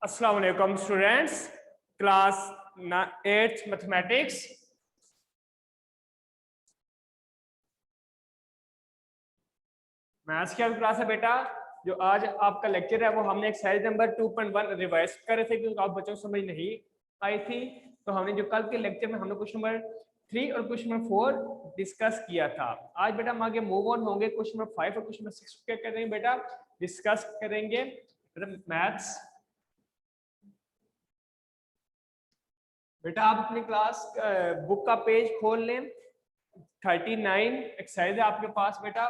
अस्सलाम वालेकुम students, class 8th mathematics. Maths की क्लास है बेटा। जो आज आपका लेक्चर है वो हमने एक्सरसाइज नंबर 2.1 रिवाइज कर रहे थे क्योंकि आप बच्चों को समझ नहीं आई थी। तो हमने जो कल के लेक्चर में हमने क्वेश्चन नंबर 3 और क्वेश्चन नंबर 4 डिस्कस किया था। आज बेटा हम आगे मूव ऑन होंगे, क्वेश्चन नंबर 5 और क्वेश्चन नंबर 6 क्या करेंगे बेटा, डिस्कस करेंगे मैथ्स। बेटा आप अपनी क्लास बुक का पेज खोल लें, 39 एक्सरसाइज है आपके पास बेटा।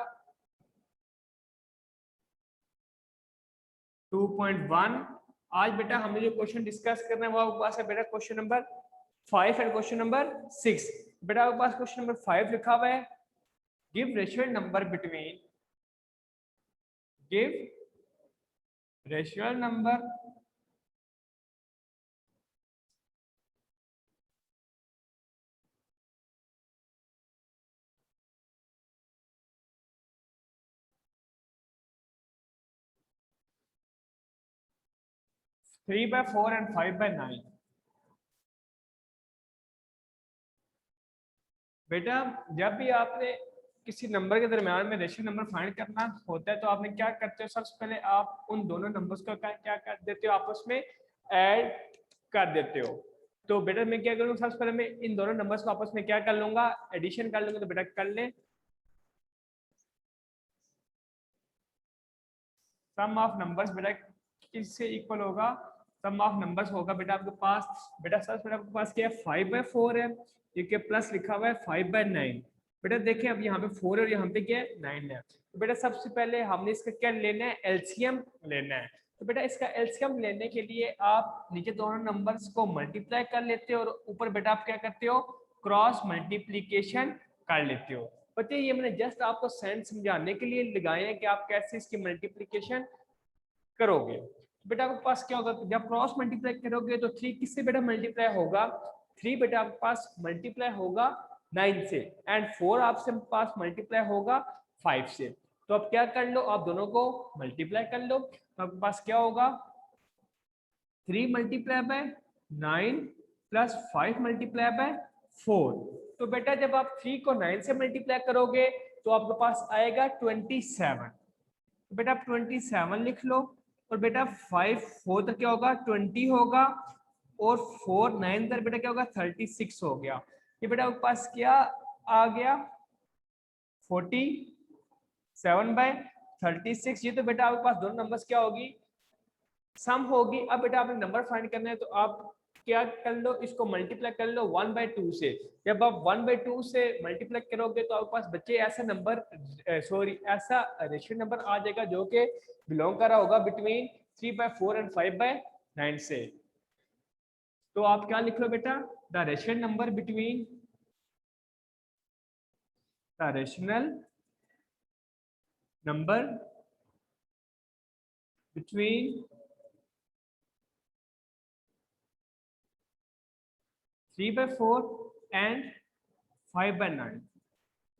2.1 आज बेटा हमने जो क्वेश्चन डिस्कस करना है वो आपके पास है बेटा question number 5 and question number 6। बेटा आपके पास क्वेश्चन नंबर 5 लिखा हुआ है, give rational number between, give rational number three by 4 and 5 by 9। बेटा जब भी आपने किसी नंबर के दरम्यान में रेशियल नंबर फाइंड करना होता है तो आपने क्या करते हो, सबसे पहले आप उन दोनों नंबर्स को क्या कर देते हो, आपस में ऐड कर देते हो। तो बेटा मैं क्या करूँगा, सबसे पहले मैं इन दोनों नंबर्स को आपस में क्या कर लूंगा, एडिशन कर लूंगा। तो बेटा कर लें, सम ऑफ नंबर्स बेटा किससे इक्वल होगा, सम ऑफ नंबर्स होगा बेटा आपके पास। बेटा सबसे पहले आपके पास क्या है, 5/4 है, ये प्लस लिखा हुआ है 5/9। बेटा देखें अब यहाँ पे 4 है और यहाँ पे क्या है 9 है। तो बेटा सबसे पहले हमने इसका क्या लेना है, एलसीएम लेना है। तो बेटा इसका एलसीएम लेने के लिए आप नीचे दोनों नंबर्स को मल्टीप्लाई कर लेते हो और ऊपर बेटा आप क्या करते हो, क्रॉस मल्टीप्लीकेशन कर लेते हो। बच्चे ये मैंने जस्ट आपको सेंस समझाने के लिए लगाए हैं कि आप कैसे इसकी मल्टीप्लीकेशन करोगे। बेटा आपके पास क्या होगा, जब क्रॉस मल्टीप्लाई करोगे तो 3 किससे बेटा मल्टीप्लाई होगा, 3 बेटा आपके पास मल्टीप्लाई होगा 9 से, एंड 4 आपसे पास मल्टीप्लाई होगा 5 से। तो अब क्या कर लो, आप दोनों को मल्टीप्लाई कर लो। तो आपके पास क्या होगा, 3 multiply by 9 plus 5 multiply by 4। तो बेटा जब आप 3 को 9 से मल्टीप्लाई करोगे तो आपके पास आएगा 27। तो बेटा आप 27 लिख लो, और बेटा 5 4 तक क्या होगा 20 होगा, और 4 9 तक बेटा क्या होगा 36 हो गया। ये बेटा आपके पास क्या आ गया 47/36। ये तो बेटा आपके पास दोनों नंबर्स क्या होगी, सम होगी। अब बेटा आपने नंबर फाइंड करना है तो आप क्या कर लो, इसको मल्टीप्लाई कर लो 1/2 से। जब आप 1/2 से मल्टीप्लाई करोगे तो आपके पास बच्चे ऐसा नंबर ऐसा रेशियो नंबर आ जाएगा जो कि बिलोंग कर रहा होगा बिटवीन 3/4 एंड 5/9 से। तो आप क्या लिख लो बेटा, the racial number between, the rational number between 3/4 and 5/9।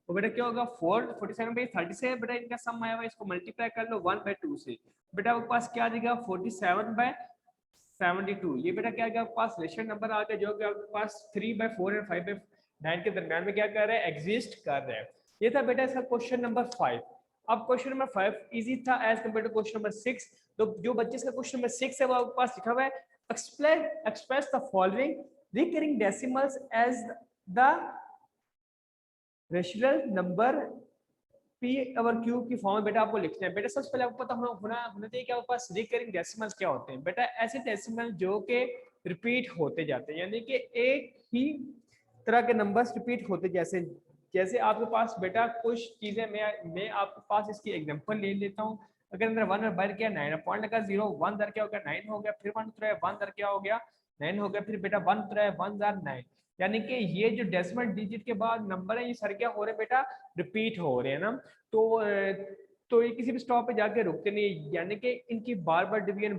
तो बेटा क्या होगा 47/30 से बेटा इनका सम आया हुआ, इसको मल्टीप्लाई कर लो 1/2 से। बेटा आपके पास क्या आ जाएगा 47/72। ये बेटा क्या आ गया आपके पास रेशियल नंबर आ गया जो कि आपके पास 3/4 और 5/9 के दरमियान में क्या कर रहा है, एग्जिस्ट कर रहा है। ये था बेटा इसका क्वेश्चन नंबर 5। अब क्वेश्चन नंबर 5 इजी था as compared to question number 6। तो जो बच्चे इसका क्वेश्चन नंबर 6 है वो आपके पास लिखा हुआ है, express the following recurring decimals as the rational number P और क्यू की फॉर्म में बेटा आपको लिखना है। बेटा सबसे पहले आपको पता होना चाहिए कि आपके पास रिकरिंग डेसिमल्स क्या होते हैं। बेटा ऐसे डेसिमल जो कि रिपीट होते जाते हैं, यानी कि एक ही तरह के नंबर्स रिपीट होते, जैसे जैसे आपके पास बेटा कुछ चीजें मैं आपके पास इसकी एग्जांपल ले लेता हूँ। अगर अंदर 1 और बाहर क्या 9 पॉइंट लगा 0, 1 दर क्या हो गया 9 हो गया, फिर 1 उतरा है 1 दर क्या हो गया 9 हो गया, फिर बेटा 1 उतरा है 1 दर 9। यानी कि ये जो डेसिमल डिजिट के बाद नंबर है ये सर क्या हो रहे हैं बेटा, रिपीट हो रहे हैं ना। तो ये किसी भी स्टॉप पे जाके रुकते नहीं, यानी कि इनकी बार बार डिवीजन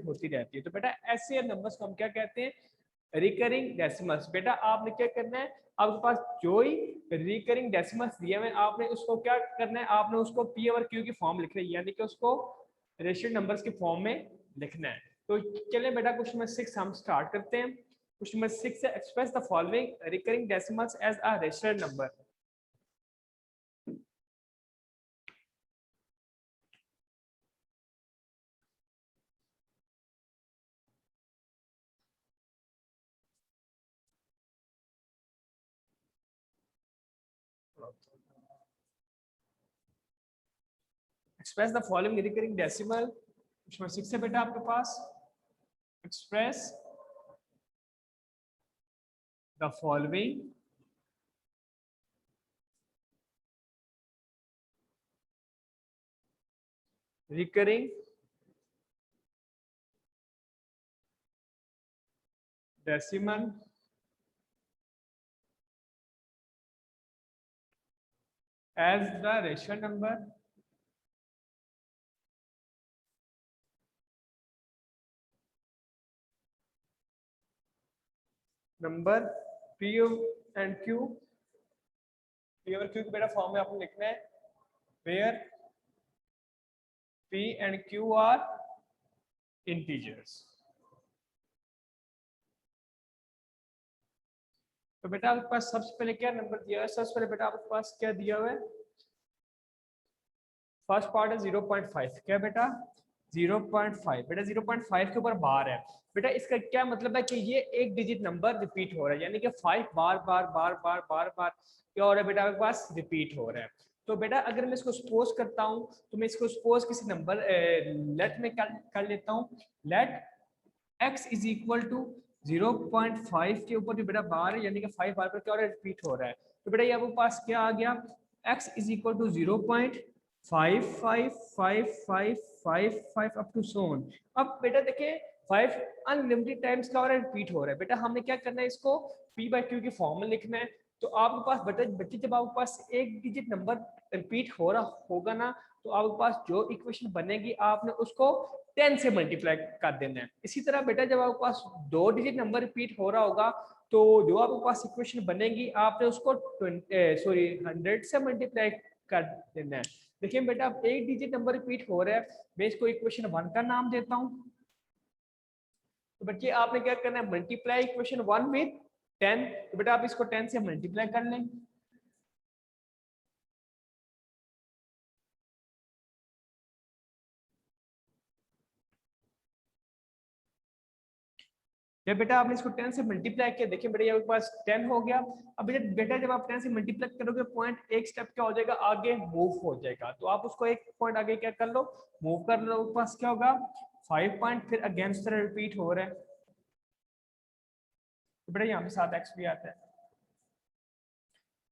होती रहती है। तो बेटा ऐसे नंबर्स को हम क्या कहते हैं, रिकरिंग डेसिमल्स। बेटा आपने क्या करना है, आपके पास जो ही रिकरिंग डेसिमल्स दिए हुए आपने उसको क्या करना है, आपने उसको पी और क्यू की फॉर्म लिखना है, यानी कि उसको रेशियो नंबर्स की फॉर्म में लिखना है। तो चलिए बेटा क्वेश्चन नंबर 6 हम स्टार्ट करते हैं। क्वेश्चन नंबर 6 है express the following recurring decimals as a rational number. Express the following recurring decimal, question number 6 है बेटा आपके पास। Express the following recurring decimal as the rational number P and Q। P और Q के बेटा form में आपको लिखना है where P and Q are integers। तो बेटा आपके पास सबसे पहले क्या नंबर दिया है? सबसे पहले बेटा आपके पास क्या दिया हुआ है? फर्स्ट पार्ट है 0.5। क्या बेटा? 0.5। बेटा 0.5 के ऊपर बार है। बेटा इसका क्या मतलब है कि ये एक डिजिट नंबर रिपीट हो रहा है, यानी कि 5 बार बार बार बार बार बार क्या हो रहा है बेटा आपके पास? रिपीट हो रहा है। तो बेटा अगर मैं इसको सपोज करता हूँ तो मैं इसको सपोज किसी नंबर लेट में कर लेता हूँ। Let x is equal to 0.5 के ऊपर जो बेटा बार है, यानी कि 5 बार पर क्या हो रहा है? रिपीट हो रहा है। तो बेटा ये आपके पास क्या आ गया? x is equal to 0.555555 up to so on. अब बेटा देखिए 5 अनलिमिटेड टाइम्स क्या हो रहा है? रिपीट हो रहा है। बेटा हमने क्या करना है? इसको p बाई क्यू की फॉर्म में लिखना है। तो आपके पास बच्चे जब आपके पास एक डिजिट नंबर रिपीट हो रहा होगा ना, तो आपके पास जो इक्वेशन बनेगी आपने उसको 10 से मल्टीप्लाई कर देना है। इसी तरह बेटा जब आपके पास दो डिजिट नंबर रिपीट हो रहा होगा तो जो आपके पास इक्वेशन बनेगी आपने उसको 100 से मल्टीप्लाई कर देना है। देखिए बेटा अब एक डिजिट नंबर रिपीट हो रहा है, मैं इसको इक्वेशन 1 का नाम देता हूँ। तो बच्चे आपने क्या करना है? Multiply equation 1 with 10। तो बेटा आप इसको 10 से मल्टीप्लाई कर लें। जब बेटा आपने इसको 10 से मल्टीप्लाई किया, देखिए बेटा आपके पास 10 हो गया। अब बेटा जब आप 10 से मल्टीप्लाई करोगे पॉइंट एक स्टेप क्या हो जाएगा? आगे मूव हो जाएगा। तो आप उसको एक पॉइंट आगे क्या कर लो? मूव कर लो। आपके पास क्या होगा? 5 पॉइंट फिर अगेंस्ट तरह रिपीट हो रहा है। तो बेटा यहाँ पे 7x भी आता है।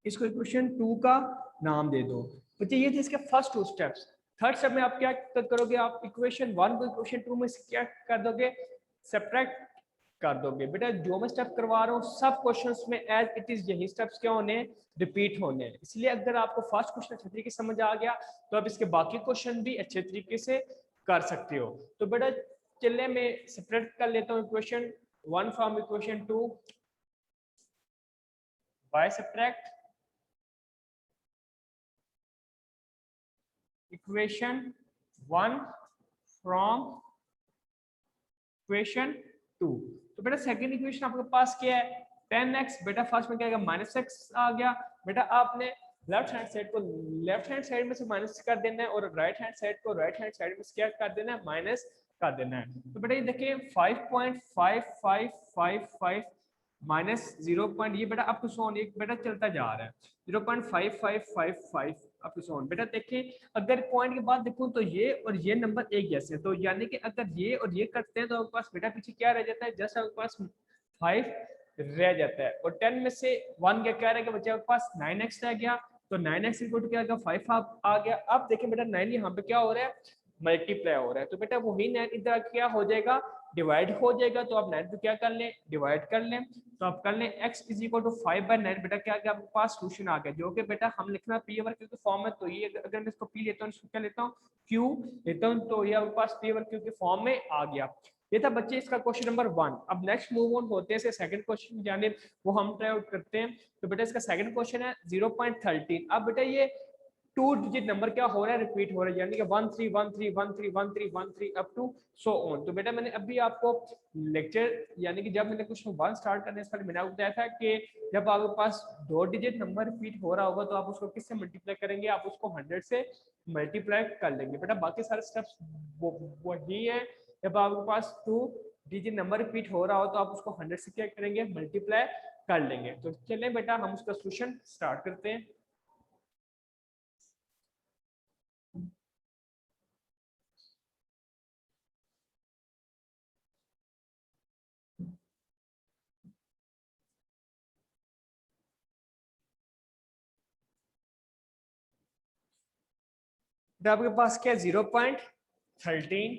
इसको इक्वेशन 2 का नाम दे दो। बच्चे ये थे इसके फर्स्ट 2 स्टेप्स। थर्ड स्टेप में आप क्या करोगे? आप इक्वेशन 1 को इक्वेशन 2 में क्या कर दोगे? सब्ट्रैक्ट कर दोगे। बेटा जो मैं स्टेप करवा रहा हूँ सब क्वेश्चंस में एज इट इज यही स्टेप्स क्या होने? रिपीट होने। इसलिए अगर आपको फर्स्ट क्वेश्चन अच्छे तरीके से समझ आ गया तो आप इसके बाकी क्वेश्चन भी अच्छे तरीके से कर सकते हो। तो बेटा चलिए मैं सेपरेट कर लेता हूँ equation 1 from equation 2 by subtract equation 1 from equation 2। तो बेटा सेकंड इक्वेशन आपके पास क्या है? 10x। बेटा फर्स्ट में क्या आएगा? -x आ गया। बेटा आपने लेफ्ट हैंड साइड को लेफ्ट हैंड साइड में से माइनस कर देना है और राइट हैंड साइड को राइट हैंड साइड में से क्या कर देना है? माइनस कर देना है। तो बेटा ये देखिए 5.5555 माइनस 0. ये बेटा अप टू सोन एक बेटा चलता जा रहा है 0.5555 अप टू सोन। बेटा देखिए अगर पॉइंट के बाद देखूं तो ये और ये नंबर एक जैसे, तो यानी कि अगर ये और ये करते हैं तो आपके पास बेटा पीछे क्या रह जाता है? जस्ट आपके पास 5 रह जाता है। और 10 में से 1 क्या रह गया? बच्चे आपके पास 9x रह गया। तो 9x इक्वल टू क्या आ गया? 5 आ गया। अब देखिए बेटा 9 यहाँ पे क्या हो रहा है? मल्टीप्लाई हो रहा है। तो बेटा वही 9 इधर क्या हो जाएगा? डिवाइड हो जाएगा। तो आप 9 को क्या कर लें? डिवाइड कर लें। तो आप कर लें x इज इक्वल टू 5/9। बेटा क्या आ गया? आपके पास सोल्यूशन आ गया, जो कि बेटा हम लिखना p ओवर q के फॉर्म में। तो ये अगर मैं इसको p लेता हूँ, इसको क्या लेता हूँ? q लेता हूँ, तो ये आपके पास p ओवर q के फॉर्म में आ गया। ये था बच्चे इसका क्वेश्चन नंबर 1। अब नेक्स्ट मूव ऑन होते हैं सेकंड क्वेश्चन जाने, वो हम ट्राई आउट करते हैं। तो बेटा इसका सेकंड क्वेश्चन है 0.13। अब बेटा ये टू डिजिट नंबर क्या हो रहा है, रिपीट हो रहा है, यानी कि 1313131313 अप टू सो ऑन। तो बेटा मैंने अभी आपको लेक्चर यानी कि जब मैंने क्वेश्चन 1 स्टार्ट करने से पहले मैंने आपको बताया था कि जब आपके पास 2 डिजिट नंबर रिपीट हो रहा होगा तो आप उसको किससे मल्टीप्लाई करेंगे, आप उसको 100 से मल्टीप्लाई कर लेंगे। बेटा बाकी सारे स्टेप्स वही है, जब आपके पास 2 डिजिट नंबर रिपीट हो रहा हो तो आप उसको 100 से क्या करेंगे, मल्टीप्लाई कर लेंगे। तो चलिए बेटा हम उसका सॉल्यूशन स्टार्ट करते हैं। तो आपके पास क्या 0.13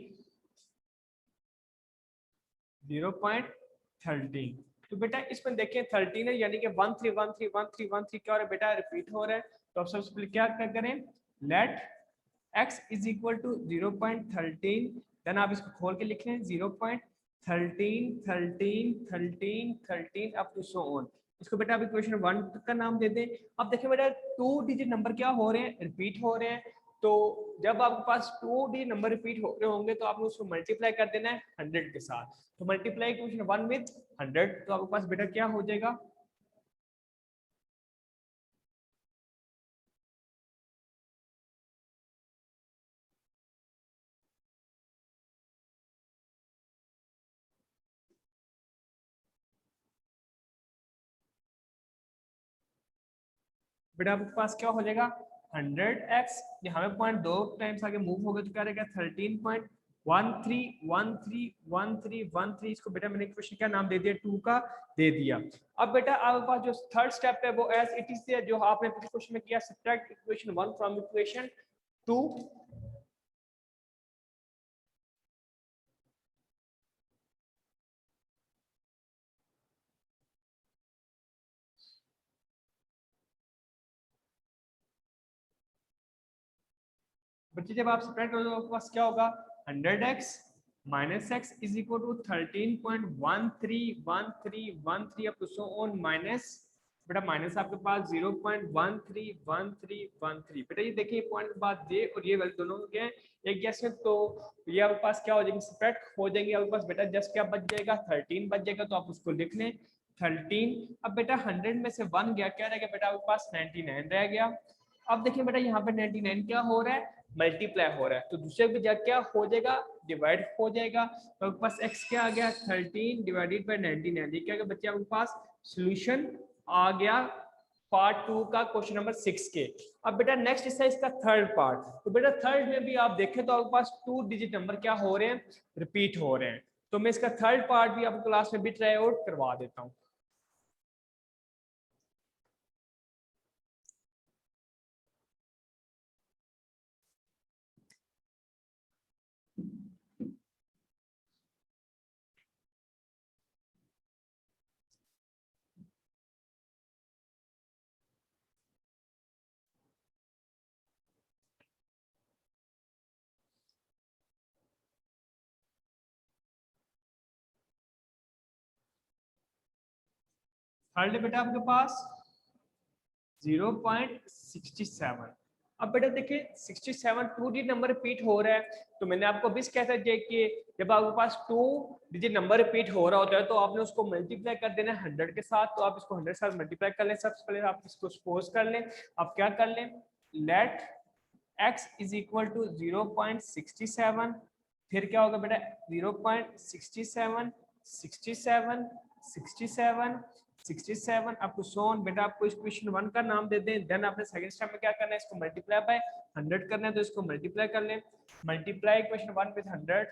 0.13। तो बेटा इसमें देखें 13 है यानी कि 13131313 क्या हो रहा है बेटा, रिपीट हो रहा है। तो आप सबसे पहले क्या करें, let x is equal to 0.13, then आप इसको खोल के लिख लें 0.13131313 अप टू सो ऑन। इसको बेटा आप इक्वेशन 1 का नाम दे दें। अब देखिए बेटा 2 डिजिट नंबर क्या हो रहे हैं, रिपीट हो रहे हैं। तो जब आपके पास 2 डिजिट नंबर रिपीट हो रहे होंगे तो आपने उसको मल्टीप्लाई कर देना है 100 के साथ। तो मल्टीप्लाई इक्वेशन 1 विद 100, तो आपके पास बेटा क्या हो जाएगा, बेटा आपके पास क्या हो जाएगा 100x, यहाँ पे पॉइंट 2 टाइम्स आगे मूव हो गया तो क्या रहेगा 13.13131313। इसको बेटा मैंने इक्वेशन का नाम दे दिया 2 का दे दिया। अब बेटा आपके पास जो थर्ड स्टेप है वो एज इट इज जो आपने पिछले क्वेश्चन में किया, सब्ट्रैक्ट इक्वेशन 1 फ्रॉम इक्वेशन 2। बच्चे जब आप सब्ट्रैक्ट करोगे तो आपके पास क्या होगा 100x minus x is equal to 13.131313 up to so on minus, बेटा माइनस आपके पास 0.131313। बेटा ये देखिए पॉइंट के बाद ये और ये वैल्यू दोनों के एक जैसे, तो ये आपके पास क्या हो जाएंगे, सब्ट्रैक्ट हो जाएंगे। आपके पास बेटा जस्ट क्या बच जाएगा 13 बच जाएगा, तो आप उसको लिख लें 13। अब बेटा 100 में से 1 गया, क्या रह गया बेटा आपके पास 99 रह गया। अब देखिए बेटा यहाँ पे 99 क्या हो रहा है, मल्टीप्लाई हो रहा है, तो दूसरे पे जब क्या हो जाएगा, डिवाइड हो जाएगा। तो आपके पास x क्या आ गया 13 डिवाइडेड बाय 99। ये क्या गया बच्चे आपके पास सॉल्यूशन आ गया पार्ट 2 का क्वेश्चन नंबर 6 के। अब बेटा नेक्स्ट है इसका थर्ड पार्ट। तो बेटा थर्ड में भी आप देखें तो आपके पास 2 डिजिट नंबर क्या हो रहे हैं, रिपीट हो रहे हैं। तो मैं इसका थर्ड पार्ट भी आपको क्लास में भी ट्राई आउट करवा देता हूँ। थर्ड बेटा आपके पास 0.67। अब बेटा देखिए 67 टू डिजिट नंबर रिपीट हो रहा है। तो मैंने आपको भी कहता है कि जब आपके पास 2 डिजिट नंबर रिपीट हो रहा होता है तो आपने उसको मल्टीप्लाई कर देना है 100 के साथ। तो आप इसको 100 के साथ मल्टीप्लाई कर लें। सबसे पहले आप इसको सपोज कर लें, आप क्या कर लें, let x is equal to 0.67। फिर क्या होगा बेटा 0.67 67 67 67 अप टू सोन। बेटा आपको इस क्वेश्चन 1 का नाम दे दें। देन आपने सेकंड स्टेप में क्या करना है, इसको मल्टीप्लाई बाय 100 करना है, तो इसको मल्टीप्लाई कर लें। Multiply equation 1 with 100।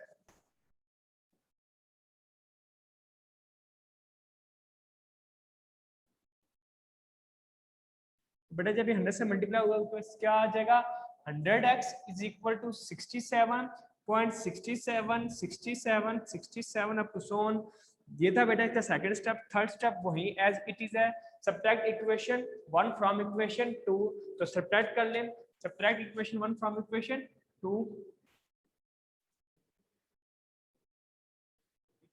बेटा जब ये 100 से मल्टीप्लाई होगा तो क्या आ जाएगा 100x is equal to 67.676767 up to so on. ये था बेटा इसका सेकंड स्टेप। थर्ड स्टेप वही एज इट इज है, सब्ट्रैक्ट इक्वेशन 1 फ्रॉम इक्वेशन 2। तो सब्ट्रैक्ट कर लें, subtract equation 1 from equation 2,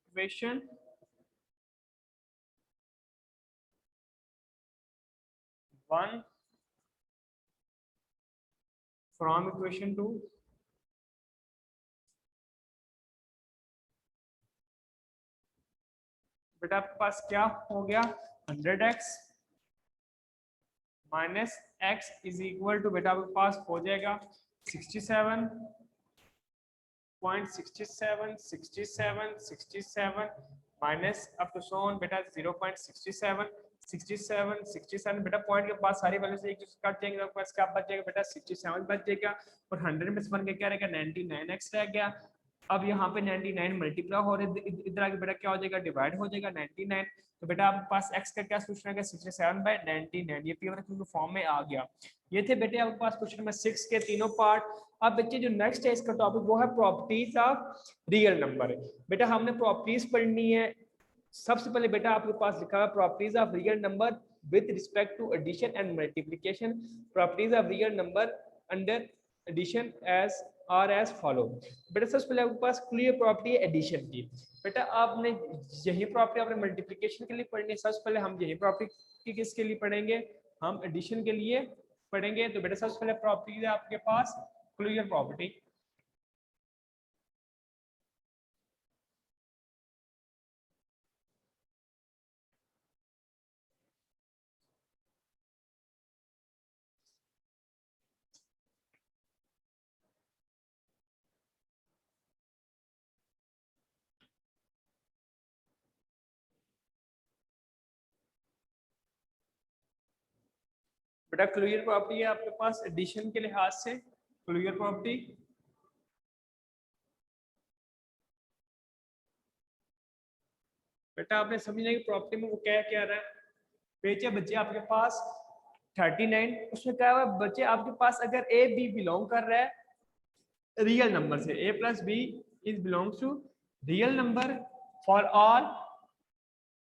equation 1 from equation two बेटा आपके पास क्या हो गया 100x minus x is equal to बेटा आपके पास हो जाएगा 67.67 माइनस अप टू सोन बेटा 0.67 बेटा पॉइंट के पास सारी वैल्यू से एक कट जाएंगे तो आपके पास क्या बच जाएगा बेटा 67 बच जाएगा और 100 में से बन के क्या रहेगा 99x रह गया। अब यहाँ पे 99 मल्टीप्लाई हो रहे इधर आगे बेटा क्या हो जाएगा डिवाइड हो जाएगा 99 तो बेटा आपके पास x का क्या सोचना है 67/99 ये पी फॉर्म में आ गया। ये थे बेटे आपके पास क्वेश्चन नंबर 6 के तीनों पार्ट। अब बच्चे जो नेक्स्ट है इसका टॉपिक वो है प्रॉपर्टीज ऑफ रियल नंबर। बेटा हमने प्रॉपर्टीज पढ़नी है। सबसे पहले बेटा आपके पास लिखा है properties of real number with respect to addition and multiplication. Properties of real number under addition as are as follow. बेटा सबसे पहले आपके पास क्लियर प्रॉपर्टी है एडिशन की। बेटा आपने यही प्रॉपर्टी आपने मल्टीप्लिकेशन के लिए पढ़नी है। सबसे पहले हम यही प्रॉपर्टी किसके लिए पढ़ेंगे हम एडिशन के लिए पढ़ेंगे। तो बेटा सबसे पहले प्रॉपर्टी है आपके पास क्लियर प्रॉपर्टी। बेटा क्लियर प्रॉपर्टी है आपके पास एडिशन के लिहाज से। क्लियर प्रॉपर्टी बेटा आपने समझना कि प्रॉपर्टी में वो क्या क्या रहा है। बेचे बच्चे आपके पास 39 उसमें क्या हुआ बच्चे आपके पास अगर ए बी बिलोंग कर रहा है रियल नंबर से a plus b is belongs to real number for all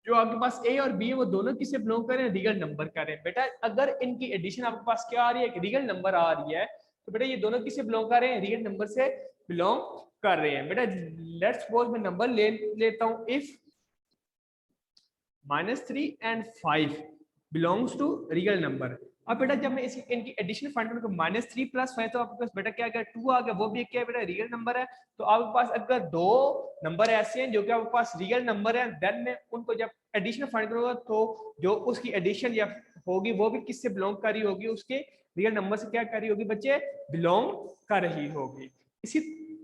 जो आपके पास ए और बी है वो दोनों किससे बिलोंग कर रहे हैं रियल नंबर कर रहे हैं। बेटा अगर इनकी एडिशन आपके पास क्या आ रही है रियल नंबर आ रही है तो बेटा ये दोनों किससे बिलोंग कर रहे हैं रियल नंबर से बिलोंग कर रहे हैं। बेटा लेट्स सपोज मैं नंबर लेता हूं if -3 and 5 belongs to real number. अब बेटा जब मैं इसकी इनकी एडिशन फाइंड करूंगा -3 + 5 तो आपके पास बेटा क्या आ गया 2 आ गया वो भी क्या है बेटा रियल नंबर है। तो आपके पास अगर दो नंबर ऐसे हैं जो कि आपके पास रियल नंबर है देन मैं उनको जब एडिशन फाइंड करूंगा तो जो उसकी एडिशन या होगी वो भी किससे बिलोंग कर रही होगी उसके रियल नंबर से क्या कर रही होगी बच्चे बिलोंग कर रही होगी। इसी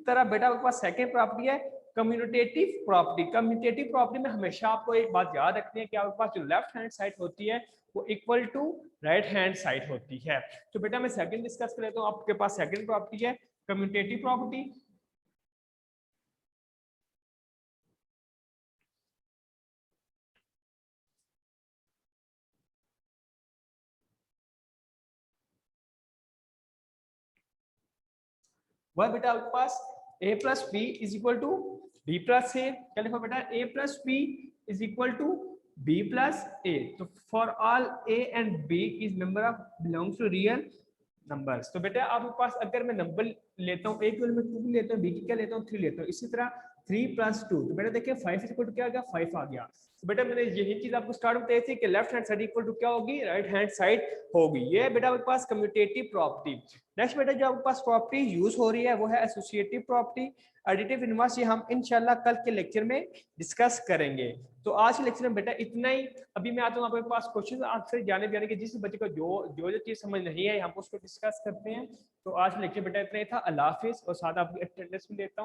तरह बेटा आपके पास सेकंड प्रॉपर्टी है कम्यूटेटिव प्रॉपर्टी। कम्यूटेटिव प्रॉपर्टी में हमेशा आपको एक बात याद रखनी है कि आपके पास जो लेफ्ट हैंड साइड होती है वो equal to right hand side होती है। तो बेटा मैं सेकंड डिस्कस कर लेता हूं। आपके पास सेकंड प्रॉपर्टी है कम्यूटेटिव प्रॉपर्टी। वह बेटा आपके पास a plus b is equal to b plus a. क्या लिखो बेटा a plus b is equal to b plus a. तो for all a and b is number of belongs to real numbers. तो बेटा आपके पास अगर मैं नंबर लेता हूँ एक में 2 लेता हूँ b की क्या लेता हूँ 3 लेता हूँ। इसी तरह 3 + 2 तो बेटा देखिए 5 इज इक्वल टू क्या आ गया 5 आ गया। तो बेटा मैंने यही चीज आपको स्टार्ट में बताई थी कि left hand side equal to क्या होगी राइट हैंड साइड होगी। ये बेटा आपके पास कम्यूटेटिव प्रॉपर्टी। नेक्स्ट बेटा जो आपके पास प्रॉपर्टी यूज हो रही है वो है एसोसिएटिव प्रॉपर्टी एडिटिव इनवर्स। ये हम इंशाल्लाह कल के लेक्चर में डिस्कस करेंगे। तो आज के लेक्चर में बेटा इतना ही। अभी मैं आता हूँ आपके पास क्वेश्चन आंसर जाने जाने के जिस बच्चे को जो चीज समझ नहीं है हम उसको डिस्कस करते हैं। तो आज लेक्चर बेटा इतना ही था। अल्लाह हाफिज और साथ आपकी अटेंडेंस भी लेता हूँ।